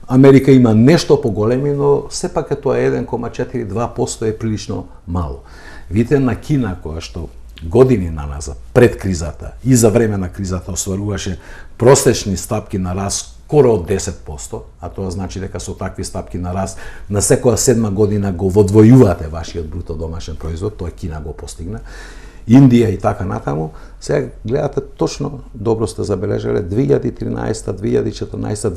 Америка има нешто поголеми, но сепак е тоа 1,4-2% е прилично мало. Видите на Кина, која што години наназад, пред кризата и за време на кризата остваруваше просечни стапки на раст скоро од 10%, а тоа значи дека со такви стапки на раст на секоја 7 година го водвојувате вашиот бруто домашен производ, тоа Кина го постигна, Индија и така натаму. Сега гледате точно, добро сте забележале, 2013, 2014,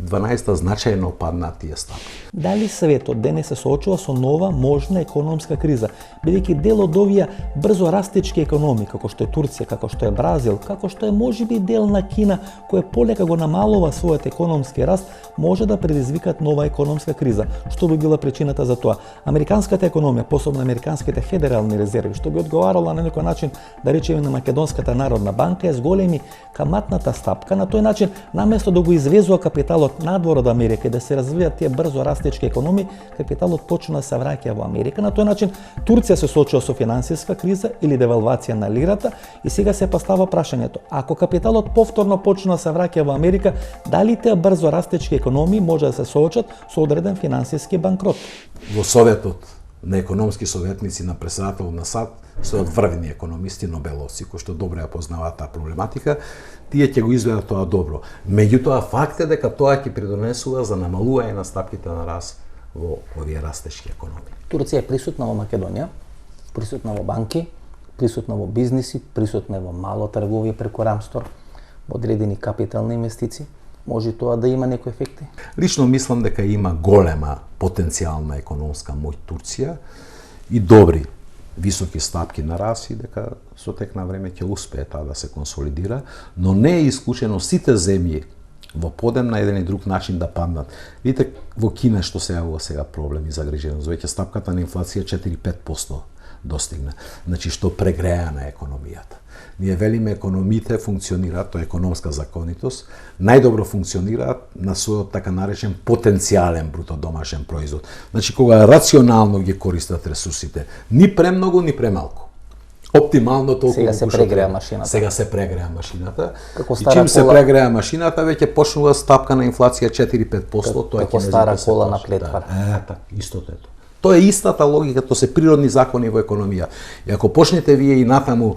2012 значајно падна тие стапки. Дали светот денес се соочува со нова можна економска криза, бидејќи дел од овие брзо растечки економии, како што е Турција, како што е Бразил, како што е можеби дел на Кина, која полека го намалува својот економски раст, може да предизвикат нова економска криза. Што би била причината за тоа? Американската економија, посебно американските федерални резерви, што би одговарала на некој начин, да речеме на Македонската народна банка, е зголеми каматната стапка. На тој начин, наместо да го извезува капиталот надвор од Америка и да се развијат тие брзо растечки економии, капиталот почна да се враќа во Америка. На тој начин, Турција се соочува со финансиска криза или девалвација на лирата и сега се постава прашањето: ако капиталот повторно почна да се враќа во Америка, дали тие брзо растечки економии може да се соочат со одреден финансиски банкрот? Во Советот на економски советници на председател на САД се од врвни економисти, нобеловци, кои што добро ја познаваат таа проблематика, тие ќе го изведат тоа добро. Меѓутоа, факт е дека тоа ќе придонесува за намалување на стапките на раст во овие растечки економии. Турција е присутна во Македонија, присутна во банки, присутна во бизниси, присутна во мало трговија преку рамстор, во одредени капитални инвестиции. Може тоа да има некои ефекти? Лично мислам дека има голема потенцијална економска моќ Турција и добри високи стапки на раст и дека со тек на време ќе успее таа да се консолидира, но не е исклучено сите земји во подем на еден и друг начин да паднат. Видите во Кина што се јавува сега проблем и загриженост, веќе стапката на инфлација 4-5%. достигна. Значи, што прегреа на економијата. Ние велиме економите функционираат, тоа е економска законитост, најдобро функционираат на својот така наречен потенцијален бруто домашен производ. Значи, кога рационално ги користат ресурсите, ни премногу, ни премалку. Оптимално толку Сега се прегреа машината. Сега се прегреа машината. Како И стара чим се кола- прегреа машината, веќе почнува стапка на инфлација 4-5%, тоа како ќе стара не се кола на плаши. плетвар. Да, така, истото ето. Тоа е истата логика, тоа се природни закони во економија. И ако почнете вие и натаму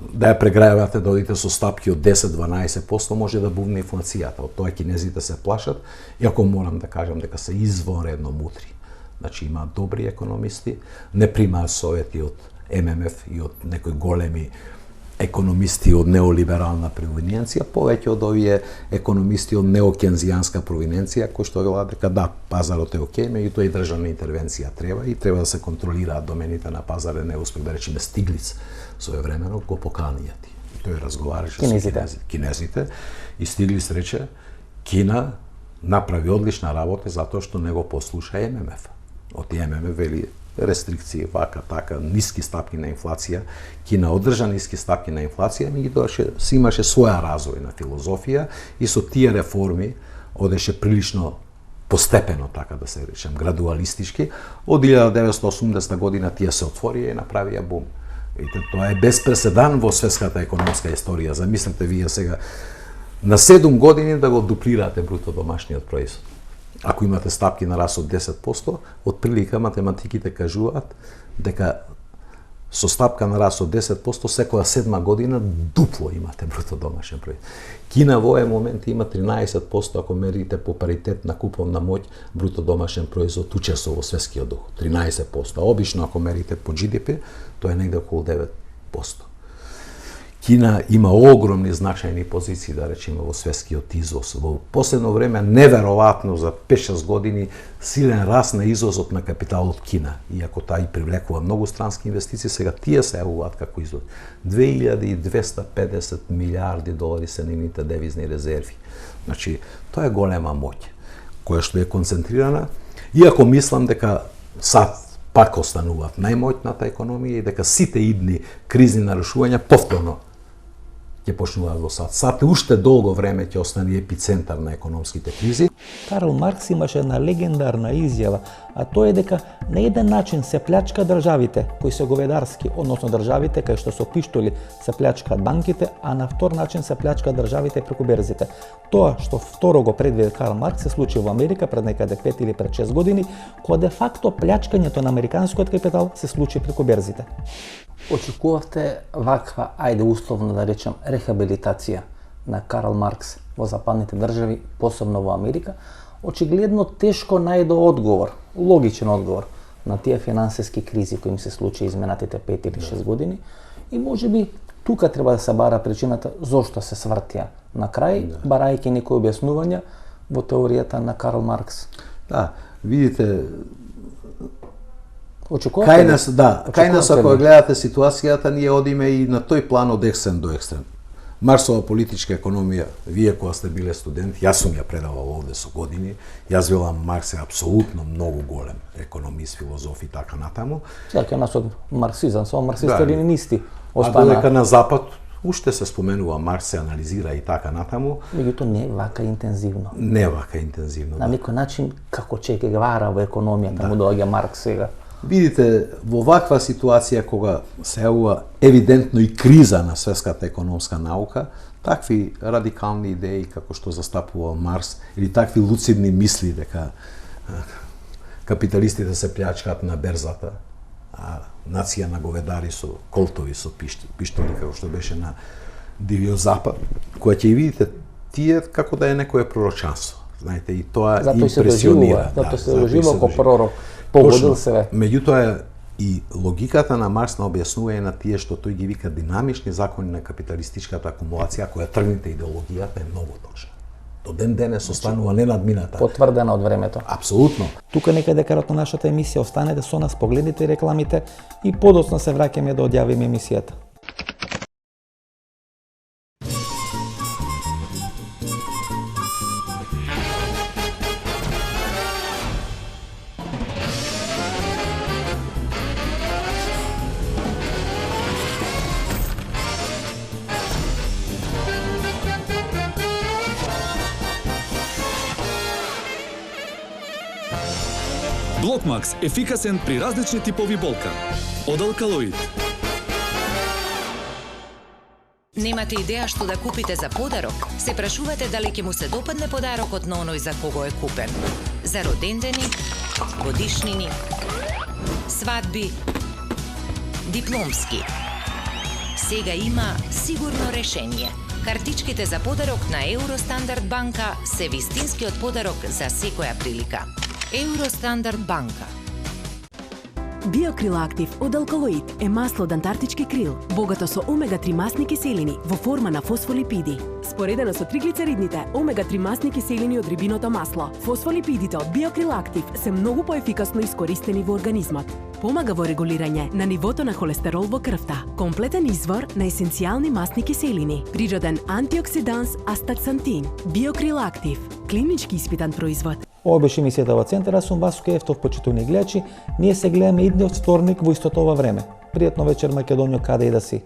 да ја преграјавате, да одите со стапки од 10-12%, може да бувне инфлацијата. Од тоа кинезите се плашат, иако морам да кажам дека се извонредно мутри. Значи има добри економисти, не примаат совети од ММФ и од некои големи економисти од неолиберална провиненција, повеќе од овие економисти од неокензијанска провиненција, кои што велат дека да, пазарот е окей, меѓутоа и државна интервенција треба и треба да се контролираат домените на пазарот, не успех да речеме Стиглиц своевремено го покани ти. Тој разговараше со кинезите и Стиглиц рече Кина направи одлична работа затоа што не го послуша ММФ. Од ММФ вели рестрикции, вака, така, ниски стапки на инфлација. Кина одржа ниски стапки на инфлација, меѓутоа си имаше своја развојна филозофија и со тие реформи одеше прилично постепено, така да се речем, градуалистички. Од 1980 година тие се отворија и направија бум. Видите, тоа е без преседан во светската економска историја. Замислете вие сега на 7 години да го дуплирате бруто домашниот производ. Ако имате стапки на раст од 10%, од прилика математиките кажуваат дека со стапка на раст од 10% секоја 7 година дупло имате бруто домашен производ. Кина во овој момент има 13%, ако мерите по паритет на куповна моќ, бруто домашен производ учесува во светскиот доход. 13%. Обично ако мерите по GDP, тоа е негде околу 9%. Кина има огромни значајни позиции, да речеме, во светскиот извоз. Во последно време, неверојатно за 5-6 години, силен раст на извозот на капитал од Кина. Иако тај привлекува многу странски инвестиции, сега тие се јавуваат како извоз. 2250 милиарди долари се нивните девизни резерви. Значи, тоа е голема моќ, која што е концентрирана. Иако мислам дека САД пак остануваат најмоќната економија и дека сите идни кризни нарушувања повторно ќе почнуваат во САД. САД уште долго време ќе остане епицентар на економските кризи. Карл Маркс имаше една легендарна изјава, а тоа е дека на еден начин се плячка државите кои се говедарски, односно државите кај што со пиштоли се плячкаат банките, а на втор начин се плячка државите преку берзите. Тоа што второ го предвиде Карл Маркс се случи во Америка пред некаде 5 или пред 6 години, кога де факто плячкањето на американскиот капитал се случи преку берзите. Очекувавте ваква, ајде условно да речем, рехабилитација на Карл Маркс во западните држави, посебно во Америка? Очигледно тешко најде одговор, логичен одговор на тие финансиски кризи кои им се случи изминатите 5 или 6 години и можеби тука треба да се бара причината зошто се свртија на крај, барајќи некои објаснувања во теоријата на Карл Маркс. Да, видите, Очекувате ли? Кај нас ако гледате ситуацијата, ние одиме и на тој план од екстрем до екстрем. Марксова политичка економија, вие кога сте биле студенти, јас сум ја предавал овде со години, јас велам Маркс е апсолутно многу голем економист, филозоф и така натаму. Сега кај нас од марксизам, само марксисти-ленинисти А додека на Запад уште се споменува Маркс, се анализира и така натаму. Меѓутоа не вака интензивно. Не вака интензивно. На некој начин, како Че Гевара во економијата му доаѓа Маркс сега. Видите, во ваква ситуација кога се јавува евидентно и криза на светската економска наука, такви радикални идеи како што застапува Маркс или такви луцидни мисли дека капиталистите се плячкаат на берзата, а нација на говедари со колтови со пиштоли како што беше на Дивиот Запад, која ќе видите тие како да е некое пророчанство. Знаете, и тоа импресионира. Затоа се доживува како пророк. Погодил се. Меѓутоа и логиката на Маркс на објаснување на тие што тој ги вика динамични закони на капиталистичката акумулација, која тргните идеологијата е многу точна. До ден денес останува ненадмината. Потврдена од времето. Апсолутно. Тука некаде крајот на нашата емисија, останете со нас, погледнете рекламите и подоцна се враќаме да одјавиме емисијата. Блокмакс ефикасен при различни типови болка. Од Алкалоид. Немате идеја што да купите за подарок? Се прашувате дали ќе му се допадне подарокот на оној за кого е купен. За родендени, годишнини, свадби, дипломски. Сега има сигурно решение. Картичките за подарок на Евростандард банка се вистинскиот подарок за секоја прилика. Евростандард банка. Биокрил Актив од Алкалоид е масло од антарктички крил, богато со омега-3 масни киселини во форма на фосфолипиди. Споредено со триглицеридните омега-3 масни киселини од рибиното масло, фосфолипидите од Биокрил Актив се многу поефикасно искористени во организмот. Помага во регулирање на нивото на холестерол во крвта, комплетен извор на есенцијални масни киселини, природен антиоксиданс астаксантин. Биокрил Актив, клинички испитан производ. Ова беше емисијата во Центар, сум Васко Ефтов, почитувани гледачи. Ние се гледаме идниот вторник во истото ова време. Пријатно вечер, Македонијо, каде и да си.